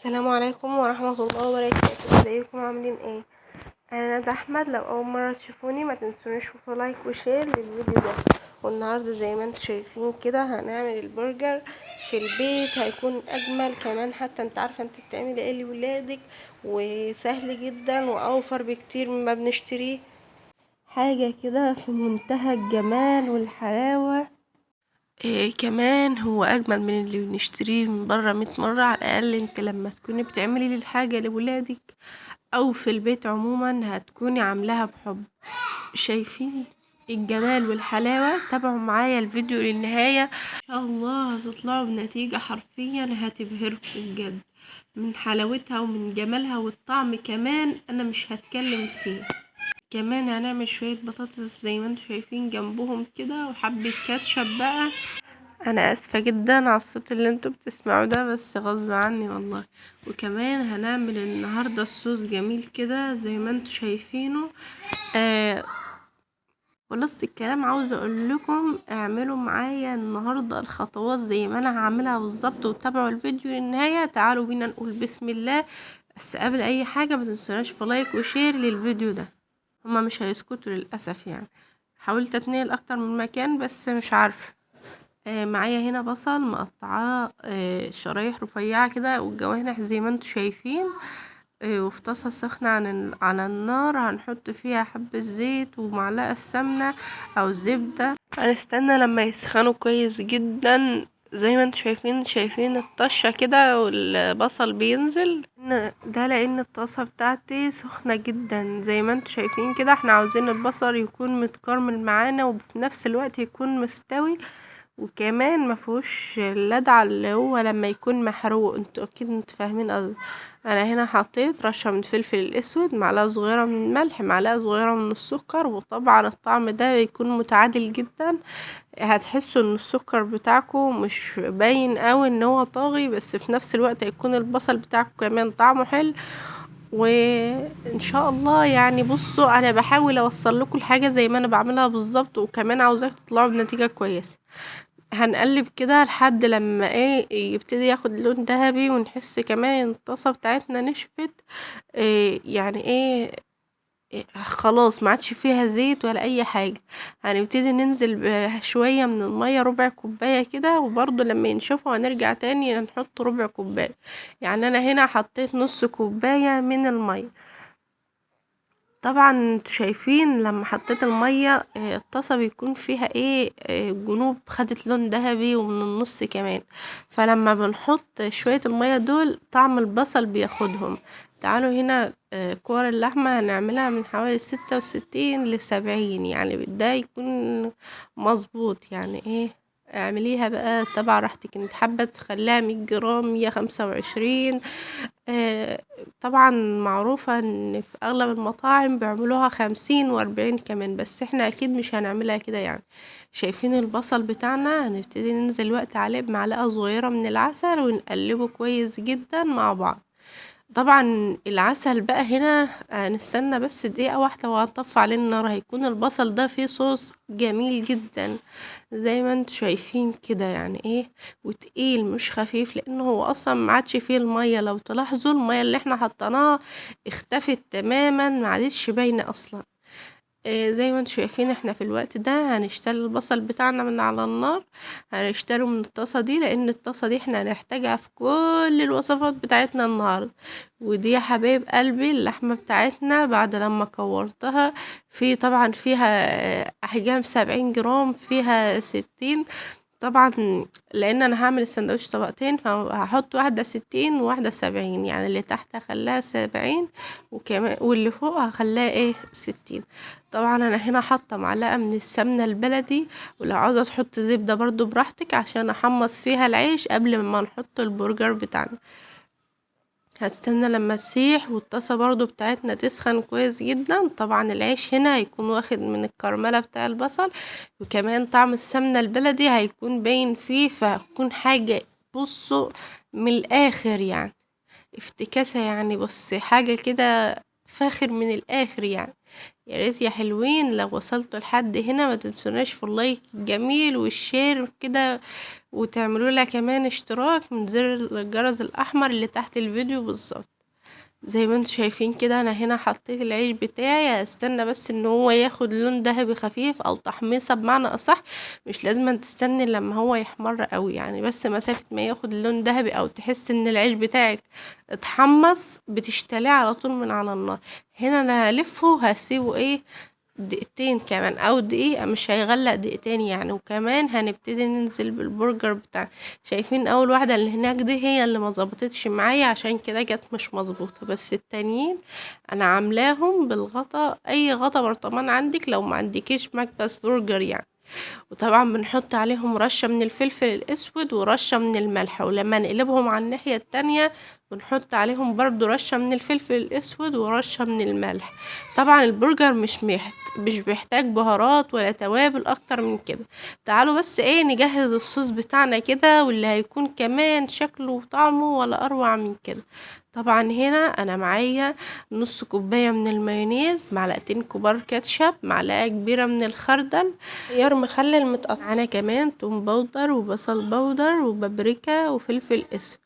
السلام عليكم ورحمة الله وبركاته. ازيكم عاملين ايه؟ انا ندى احمد. لو اول مرة تشوفوني ما تنسونيش تحطوا لايك وشير للفيديو ده. والنهاردة زي ما انتم شايفين كده هنعمل البرجر في البيت، هيكون اجمل كمان. حتى انت عارفة انت بتعملي ايه لولادك، وسهل جدا واوفر بكتير مما بنشتريه. حاجة كده في منتهى الجمال والحلاوة. إيه كمان هو اجمل من اللي بنشتريه من بره 100 مرة. على الاقل انت لما تكوني بتعملي الحاجة لولادك او في البيت عموما هتكوني عاملاها بحب. شايفين الجمال والحلاوة؟ تابعوا معايا الفيديو للنهاية، ان شاء الله هتطلعوا بنتيجة حرفيا هتبهركم بجد من حلاوتها ومن جمالها، والطعم كمان انا مش هتكلم فيه. كمان هنعمل شوية بطاطس زي ما انتم شايفين جنبهم كده، وحبة كاتشب بقى. انا اسفة جدا على الصوت اللي انتوا بتسمعوه ده، بس غصب عني والله. وكمان هنعمل النهاردة الصوص جميل كده زي ما انتوا شايفينه. خلصت الكلام، عاوزة اقول لكم اعملوا معايا النهاردة الخطوات زي ما انا هعملها بالظبط، وتابعوا الفيديو للنهاية. تعالوا بينا نقول بسم الله. بس قبل اي حاجة ما تنسوناش في لايك وشير للفيديو ده. هما مش هيسكتوا للأسف يعني. حاولت اتنقل اكتر من مكان بس مش عارفة. معايا هنا بصل مقطعاه شرايح رفيعة كده والجوانح زي ما انتوا شايفين. وفي طاسة سخنة على النار هنحط فيها حبة زيت ومعلقة سمنة او زبدة. هنستنى لما يسخنوا كويس جدا زي ما انتوا شايفين الطشة كده والبصل بينزل. ده لان الطاسة بتاعتي سخنة جدا زي ما انتوا شايفين كده. احنا عاوزين البصل يكون متكرمل معانا وفي نفس الوقت يكون مستوي، وكمان مفيهوش اللدعة اللي هو لما يكون محروق. انتوا فاهمين قصدي. انا هنا حطيت رشة من الفلفل الاسود، معلقة صغيرة من الملح، معلقة صغيرة من السكر. وطبعا الطعم ده بيكون متعادل جدا. هتحسوا ان السكر بتاعكم مش باين قوي ان هو طاغي، بس في نفس الوقت هيكون البصل بتاعكم كمان طعمه حلو. وان شاء الله يعني بصوا انا بحاول اوصل لكم الحاجة زي ما انا بعملها بالظبط، وكمان عاوزاك تطلعوا بنتيجة كويسة. هنقلب كده لحد لما يبتدي ياخد لون ذهبي، ونحس كمان الطاسة بتاعتنا نشفت. يعني خلاص ما عادش فيها زيت ولا اي حاجة. هنبتدي ننزل بشوية من المية، ربع كوباية كده، وبرضو لما ينشفوا هنرجع تاني نحط ربع كوباية. يعني انا هنا حطيت نص كوباية من المية. طبعا انتوا شايفين لما حطيت المية الطاسة بيكون فيها جنوب خدت لون ذهبي ومن النص كمان. فلما بنحط شوية المية دول طعم البصل بياخدهم. تعالوا هنا كور اللحمة هنعملها من حوالي 66 ل70، يعني ده يكون مظبوط. يعني اعمليها بقى تبع راحتك. انت حابة تخليها 100 جرام، 125. طبعا معروفة ان في اغلب المطاعم بيعملوها 50 و40 كمان، بس احنا اكيد مش هنعملها كده يعني. شايفين البصل بتاعنا؟ هنبتدي ننزل وقت عليه بمعلقة صغيرة من العسل ونقلبه كويس جدا مع بعض. طبعا العسل بقى هنا هنستنى بس دقيقة واحدة وهنطفي عليه النار. هيكون البصل ده فيه صوص جميل جدا زي ما انتوا شايفين كده. يعني وتقيل مش خفيف، لانه هو اصلا ما عادش فيه المية. لو تلاحظوا المية اللي احنا حطيناها اختفت تماما، ما عادش باينة اصلا. زي ما انتوا شايفين احنا في الوقت ده هنشتري البصل بتاعنا من على النار. هنشتره من الطاسة دي لان الطاسة دي احنا هنحتاجها في كل الوصفات بتاعتنا النهاردة. ودي يا حبايب قلبي اللحمة بتاعتنا بعد لما كورتها. في طبعا فيها احجام 70 جرام، فيها 60 طبعا. لان انا هعمل السندوتش طبقتين فهحط واحدة 60 وواحدة 70، يعني اللي تحت هخليها 70 وكمان واللي فوق هخليها 60. طبعا انا هنا حاطة معلقة من السمنة البلدي، ولو عاوزة تحط زبدة برضو براحتك عشان احمص فيها العيش قبل ما نحط البرجر بتاعنا. هستنى لما تسيح والطاسة برضو بتاعتنا تسخن كويس جدا. طبعا العيش هنا هيكون واخد من الكرملة بتاع البصل، وكمان طعم السمنة البلدي هيكون باين فيه، فهتكون حاجة بصوا من الاخر يعني افتكاسة. يعني بص حاجة كده فاخر من الاخر يعني. يا ريت يا حلوين لو وصلتوا لحد هنا ما تنسوناش في اللايك الجميل والشير كده، وتعملوا لها كمان اشتراك من زر الجرس الاحمر اللي تحت الفيديو بالظبط. زي ما انتوا شايفين كده انا هنا حطيت العيش بتاعي، استنى بس ان هو ياخد لون ذهبي خفيف او تحميصه بمعنى اصح. مش لازم تستني لما هو يحمر قوي يعني، بس مسافه ما ياخد اللون ذهبي او تحس ان العيش بتاعك اتحمص بتشتليه على طول من على النار. هنا انا هلفه وهسيبه دقيقتين كمان او دقيقة، مش هيغلق دقيقتين يعني. وكمان هنبتدي ننزل بالبرجر بتاع. شايفين اول واحدة اللي هناك دي هي اللي ما ظبطتش معايا، عشان كده جت مش مظبوطة. بس التانيين انا عاملاهم بالغطا، اي غطا برطمان عندك لو ما عندكيش مكبس برجر يعني. وطبعا بنحط عليهم رشة من الفلفل الاسود ورشة من الملح، ولما نقلبهم على الناحية التانية بنحط عليهم برضو رشة من الفلفل الاسود ورشة من الملح. طبعا البرجر مش بيحتاج بهارات ولا توابل اكتر من كده. تعالوا بس نجهز الصوص بتاعنا كده، واللي هيكون كمان شكله وطعمه ولا اروع من كده. طبعا هنا انا معايا نص كوباية من المايونيز، معلقتين كبار كاتشب، معلقة كبيرة من الخردل، خيار مخلل متقطع، معانا كمان توم باودر وبصل باودر وبابريكا وفلفل اسود.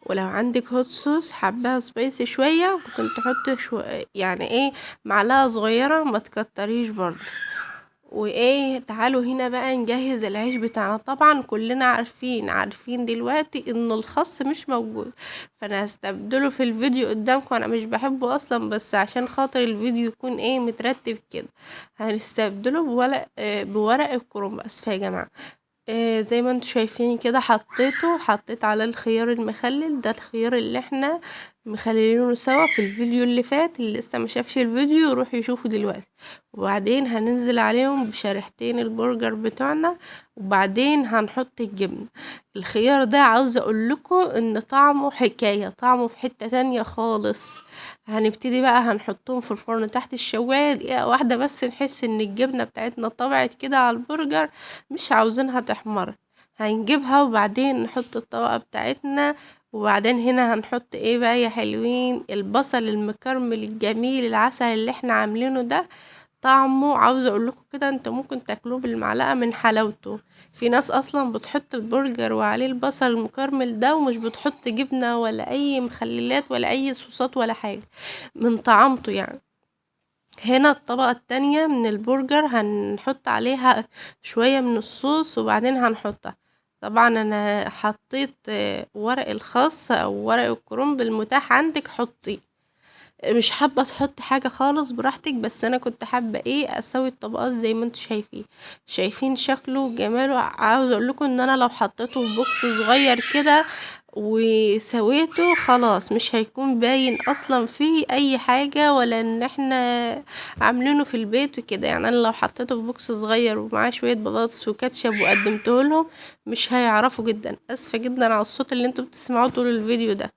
ولو عندك هوت صوص حباها سبايسي شوية ممكن تحط يعني معلقة صغيرة، ما تكتريش برضه. تعالوا هنا بقى نجهز العيش بتاعنا. طبعا كلنا عارفين دلوقتي ان الخس مش موجود، فانا هستبدله في الفيديو قدامكم. انا مش بحبه اصلا، بس عشان خاطر الفيديو يكون مترتب كده هنستبدله بورق الكرنب. اسفه يا جماعه. زي ما انتوا شايفين كده حطيت على الخيار المخلل ده، الخيار اللي احنا مخللينه سوا في الفيديو اللي فات. اللي لسه ما شافش الفيديو يروح يشوفه دلوقتي. وبعدين هننزل عليهم بشريحتين البرجر بتوعنا، وبعدين هنحط الجبنة. الخيار ده عاوزة اقول لكم ان طعمه حكاية، طعمه في حتة تانية خالص. هنبتدي بقى هنحطهم في الفرن تحت الشواية دقيقة واحدة بس، نحس ان الجبنة بتاعتنا طبعت كده على البرجر، مش عاوزينها تحمر. هنجيبها وبعدين نحط الطبقة بتاعتنا. وبعدين هنا هنحط بقى يا حلوين، البصل المكرمل الجميل العسل اللي احنا عاملينه ده. طعمه عاوزة اقول لكم كده انت ممكن تاكلوه بالمعلقة من حلاوته. في ناس اصلا بتحط البرجر وعليه البصل المكرمل ده ومش بتحط جبنة ولا اي مخللات ولا اي صوصات ولا حاجة من طعمته يعني. هنا الطبقة التانية من البرجر هنحط عليها شوية من الصوص وبعدين هنحطها. طبعا انا حطيت ورق الخاص او ورق الكرنب المتاح عندك حطي. مش حابة تحط حاجة خالص براحتك، بس انا كنت حابة اسوي الطبقات زي ما انتوا شايفين شكله وجماله. عاوز اقول لكم ان انا لو حطيته في بوكس صغير كده وسويته خلاص مش هيكون باين اصلا فيه اي حاجة، ولا ان احنا عاملينه في البيت وكده يعني. انا لو حطيته في بوكس صغير ومعاه شوية بطاطس وكاتشب وقدمته لهم مش هيعرفوا جدا. اسفة جدا على الصوت اللي انتوا بتسمعوه طول الفيديو ده.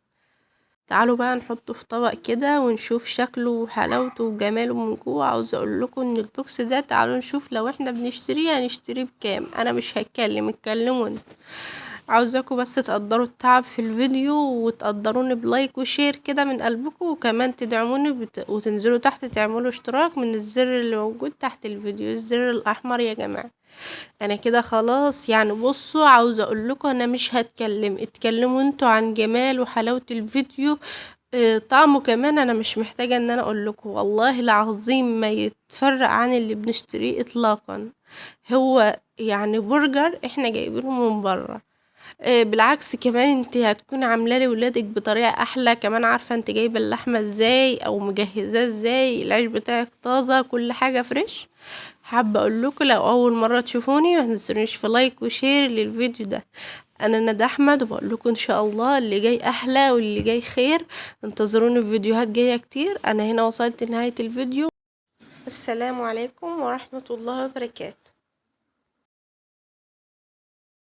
تعالوا بقى نحطه في طبق كده ونشوف شكله وحلاوته وجماله من جوه. عاوزه اقول لكم ان البوكس ده تعالوا نشوف لو احنا بنشتريه هنشتريه بكام. انا مش هتكلم، اتكلموا انتوا. عاوزاكم بس تقدروا التعب في الفيديو وتقدروني بلايك وشير كده من قلبكم، وكمان تدعموني وتنزلوا تحت تعملوا اشتراك من الزر اللي موجود تحت الفيديو، الزر الاحمر يا جماعه. انا كده خلاص يعني. بصوا عاوزه اقول لكم انا مش هتكلم، اتكلموا انتوا عن جمال وحلاوه الفيديو. طعمه كمان انا مش محتاجه ان انا اقول لكم، والله العظيم ما يتفرق عن اللي بنشتريه اطلاقا. هو يعني برجر احنا جايبينه من بره. بالعكس كمان انت هتكون عامله لولادك بطريقه احلى. كمان عارفه انت جايبه اللحمه ازاي او مجهزاه ازاي، العيش بتاعك طازه، كل حاجه فريش. حابه اقول لكم لو اول مره تشوفوني ما تنسونيش في لايك وشير للفيديو ده. انا ندى احمد وبقول لكم ان شاء الله اللي جاي احلى واللي جاي خير. انتظروني في فيديوهات جايه كتير. انا هنا وصلت لنهايه الفيديو. السلام عليكم ورحمه الله وبركاته.